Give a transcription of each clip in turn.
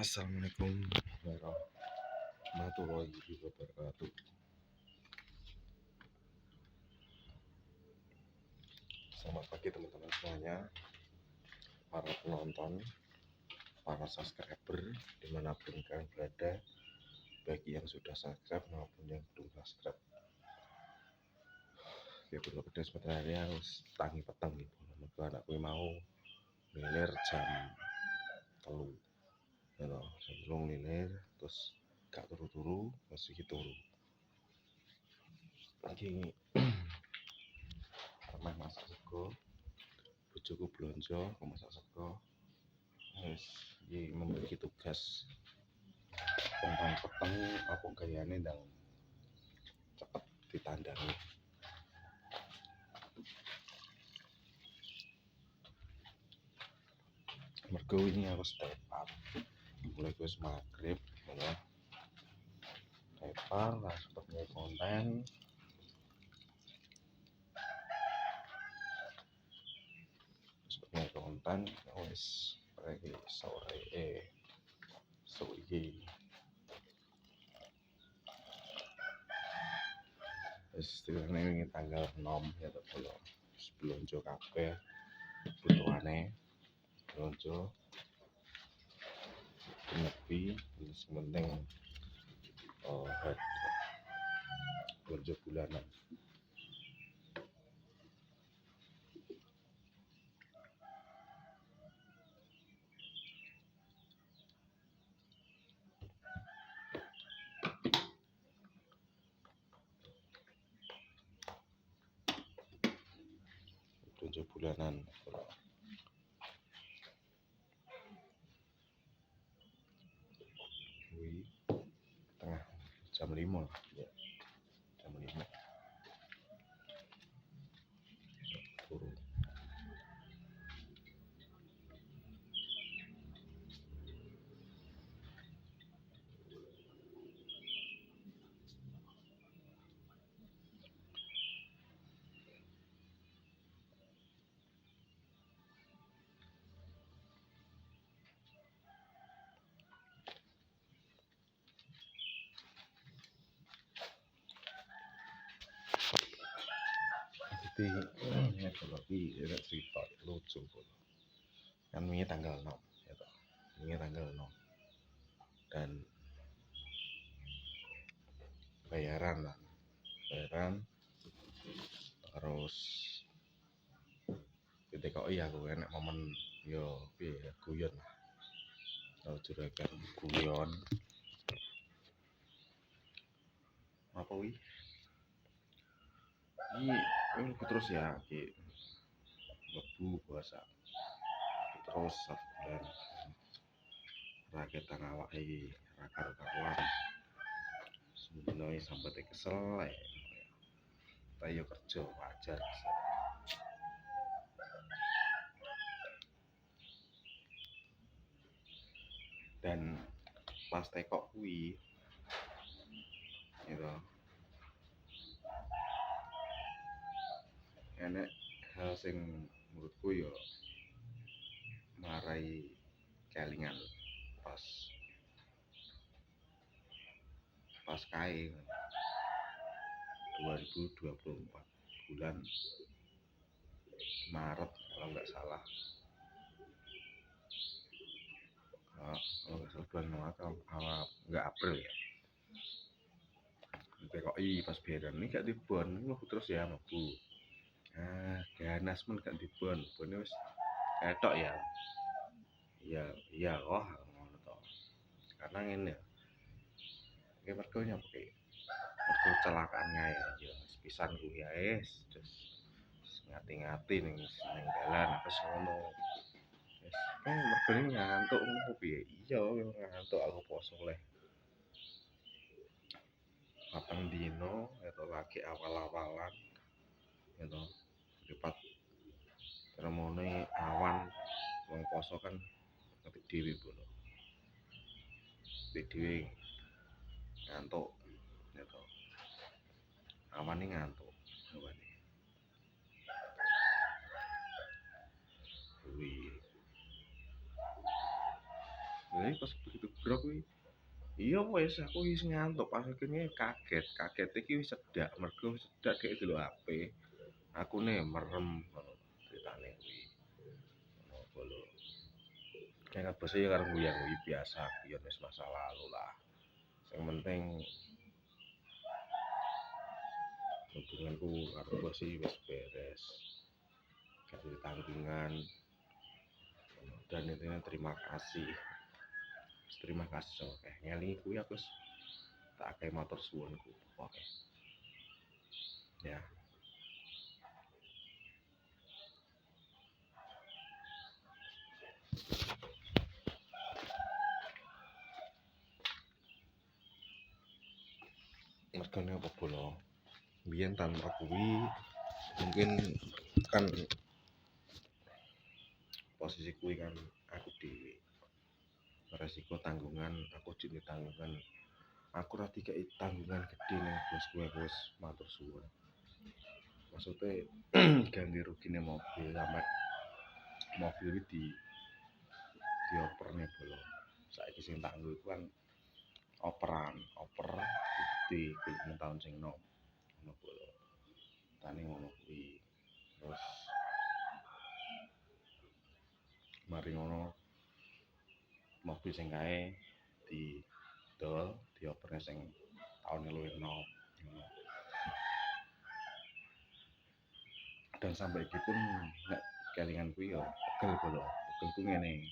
Assalamualaikum warahmatullahi wabarakatuh. Selamat pagi teman-teman semuanya, para penonton, para subscriber dimanapun kalian berada, bagi yang sudah subscribe maupun yang belum subscribe. Ya bener pedes hari harus tangi peteng gitu. Mereka aku mau ngilir jam telu, ya loh, sebelum ngilir terus gak turu-turu masih turu. Lagi pernah masak sego, bojoku blonjo aku masak sego. Wis iki membagi tugas tentang peteng apa gayane ndang cepet ditandangi. Mergo ini aku step up mulai wis maghrib ya. Tepar langsung punya konten wis lagi sore iki wis ini tanggal 6 ya kalau belanja kabeh butuhane belanja nepi wis penting belanja bulanan. Belanja bulanan kuwi tengah jam 5 ya. Jam 5 turu. Jadi kalau ada cerita lucu kan ini tanggal 6 ya toh. Ini tanggal 6 dan bayaran terus ketika aku enak momen yo piye guyon lah tau juragan guyon apa wi ini terus ya ki lebu puasa terus dan rakyat awak iki rakar karuan sebenarnya sampai kesel ya tayo kerja wajar dan pas tekok kuwi gitu enek hal sing menurutku yo marai kelingan pas kae 2024 bulan Maret kalau nggak salah bulan Maret awal nggak April ya. PKI pas bayaran ini gak dibon terus ya mabu ganas men gak dibon bonnya wis ketok ya ngono to karena ngene iki mergo nyampe mergo kecelakaan ngae ya pisan kuwi ae terus ngati-ngati ning dalan terus ngono wis mergo ngantuk ngono piye iya ngantuk aku poso oleh 8 dino itu lagi awal-awalan gitu cepat ceremoni awan wong poso kan ngetik dhewe bono ngetik dhewe ngantuk gitu awan ini ngantuk awan ini kuwi Jadi pas begitu grok kuwi, iya wis aku wis ngantuk pas akhirnya kaget iki wis sedak mergo sedak dhek delok HP. Akune merem ngono ceritane kuwi. Ngono lho. Kayak bose ya karo nguyu biasa, ya wis masa lalu lah. Yang penting hubunganku karo bos sih wis beres. Gak ada tanggungan dan intinya terima kasih oke ngelingi kuwi aku tak akeh motor suwunku oke ya mergane apa bolong biyen tanpa kuwi mungkin kan posisi kuwi kan aku dhewe resiko tanggungan aku jadi tanggungan aku ra dikai tanggungan gede ning bos gue wis matur suwun maksudnya ganti rugine mobil sampai mobil iki dioperne bolong saiki sing tak nggo iku kan oper gede kuwi tahun sing enom ngono bolong tani ngono kuwi terus mari ngono mobil sing kae di dol dioperne sing tahun luwih enom dan sampai iki pun nek kelingan kuwi yo pegel bolong pegel ku ngene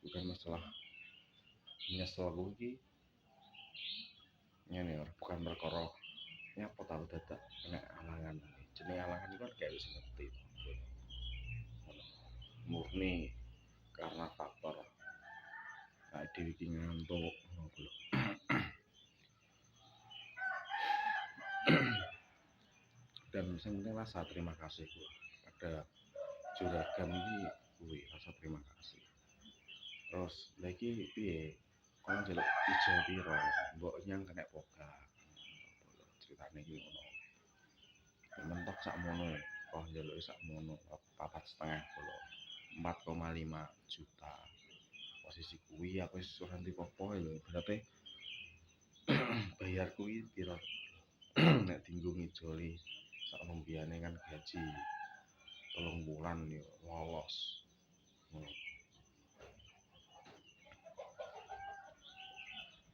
bukan masalah nyesel kuwi iki ngene bukan perkara nyapa tau dadak nek alangan jenenge alangan iku kan kayak wis ngerti murni karena faktor kayak dhewe iki ngantuk ngono lho dan sing penting rasa terima kasih gua ada juragan iki kuwi rasa terima kasih terus lagi piye kon njaluk ijazah piro mbok nyang kena poga ceritane iki ngono mentok sakmono kok njaluk sakmono 4,5 juta posisi kuwi aku wis ora ndi apa lho berarti bayar kuwi piro nek dienggo ngijoli sak membiyane kan gaji 3 bulan yo lolos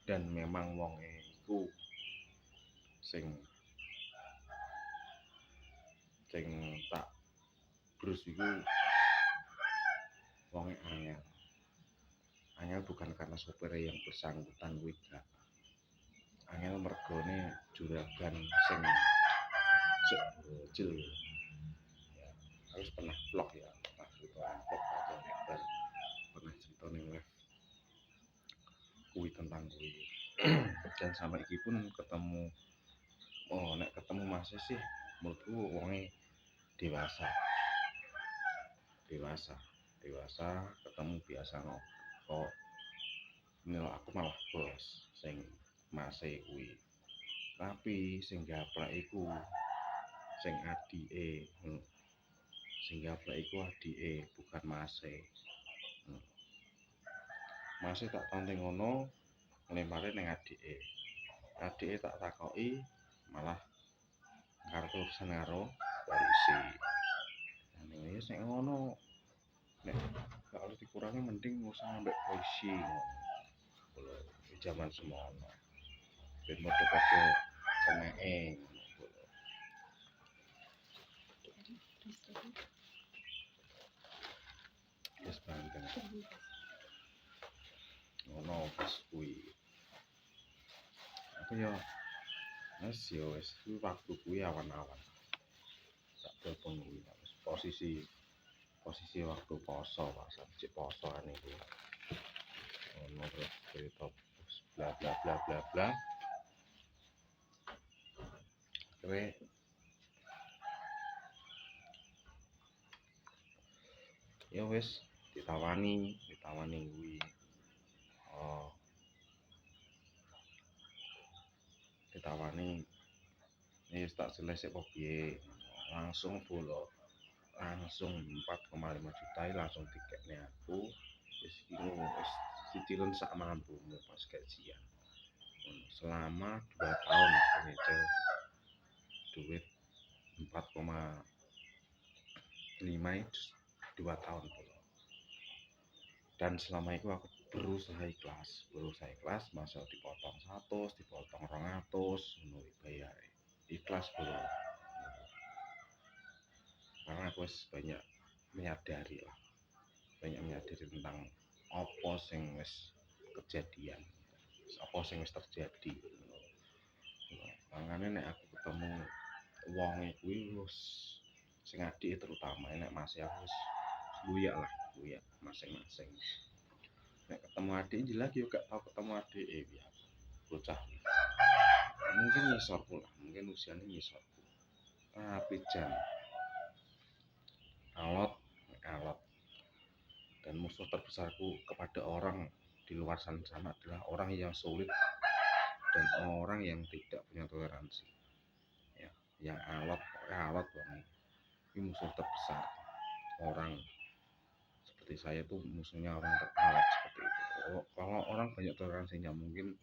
dan memang wonge iku sing tak brus iku wonge angel bukan karena sopir yang bersangkutan kuwi gak angel mergone juragan sing bocil ya harus pernah vlog ya pernah cerita vlog aja dan pernah cerita ning live kuwi tentang kuwi dan sampai iki pun ketemu nek ketemu masih sih menurutku wonge dewasa dewasa ketemu biasa kok nilai aku malah bos sing masih kuwi tapi sing gaplek iku sing adike sing gaplek iku adike bukan masih tak tanteng ngono nglempare ning adike tak takoki malah kartu urusan karo polisi ning sing ngono nek gak oleh dikurangi mending usah ambek polisi ngono zaman semono ben padha-padha keneke wis banteng ngono pas kuwi aku yo wis kuwi waktu kuwi awan-awan tak telepon kuwi posisi waktu poso pas cek poso kan iku ngono terus cerita bla bla bla bla bla kowe ya wis ditawani kuwi ditawani wis tak selesai kok piye langsung follow langsung 4,5 juta langsung tiketnya aku wis iki wis cicilan sak mampumu pas gajian. Selama 2 tahun nyicil duit 4,5 itu 2 tahun bro. Dan selama itu aku berusaha ikhlas masa dipotong 100 dipotong 200 ngono bayar ikhlas bro, karena aku banyak menyadari tentang apa sing wis kejadian, apa sing wis terjadi. Makanya nek aku ketemu wong kuwi wis sing adik terutama nek masih aku wis luyak masing-masing. Nek ketemu adik jelas yo gak tau ketemu adik ya bocah. Mungkin ngisorku lah, mungkin usianya ngisorku. Tapi jan alot dan musuh terbesarku kepada orang di luar sana adalah orang yang sulit dan orang yang tidak punya toleransi. Ya, yang alot bang. Ini musuh terbesar. Orang seperti saya tuh musuhnya orang teralot seperti itu. Kalau orang banyak toleransinya mungkin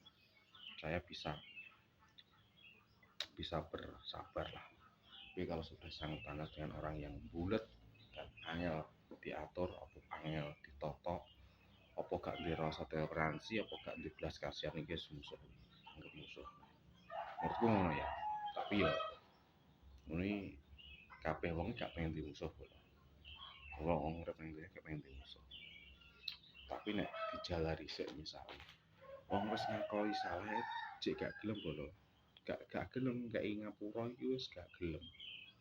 saya bisa bersabar lah. Tapi kalau sudah sangat panas dengan orang yang bulat dan angel diatur, apa angel ditotok, apa gak dirasa toleransi, apa gak di belas kasihan iki musuh. Anggap musuh. Menurutku ngono ya. Tapi ya ini kabeh wong gak pengen di musuh. Wong gak pengen di musuh. Tapi nek dijalari sik misalnya wong wis ngakoni salah cek gak gelem bolo. Gak gelem gak ngapura iki wis gak gelem.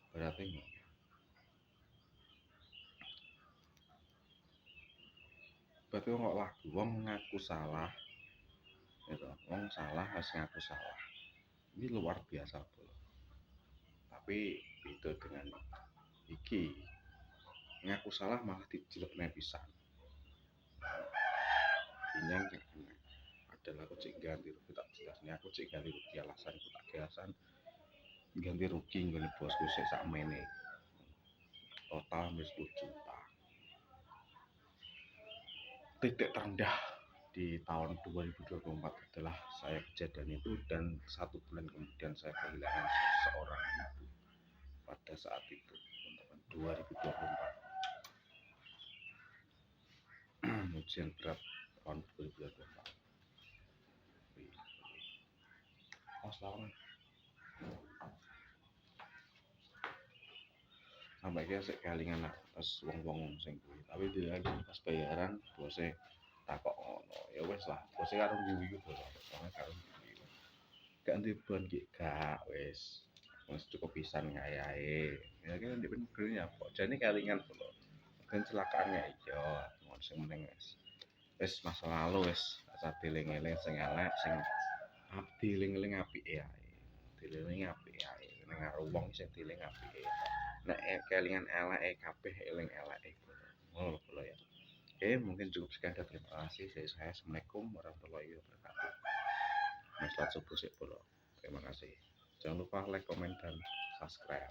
Berarti ngono. Berarti kok lagu wong ngaku salah. Gitu. Wong salah harus ngaku salah. Ini luar biasa bolo. Tapi beda dengan iki. Ngaku salah malah dijelekne pisan. Inyang gak kena. Adalah aku cek ganti rugi tak jelasnya aku cek ganti rugi alasan ganti rugi nggone bosku sik sakmene total wis 10 juta. Titik terendah di tahun 2024 adalah saya kejadian itu dan 1 bulan kemudian saya kehilangan seorang ibu pada saat itu teman-teman 2024 ujian berat tahun 2024. Selamat sampai kia sik kelingan pas wong-wong sing kuwi tapi dilagi pas bayaran bose takok ngono ya wis lah bose karo guyu bos soalnya karo guyu gak ndibon ki gak wis cukup pisan ngayae ya kan ndek benernya kok jane kelingan lho kan celakaannya iya ngono sing meneng wis masa lalu wis asa dieling-eling sing elek sing dieling-eling apike ae dieling apike ae ning karo wong sing dieling apike nek kelingan eleke kabeh eling eleke ngono lho ya. Oke, mungkin cukup sekian dan terima kasih dari saya. Assalamualaikum warahmatullahi wabarakatuh. Mas subuh sik bolo. Terima kasih. Jangan lupa like, komen, dan subscribe.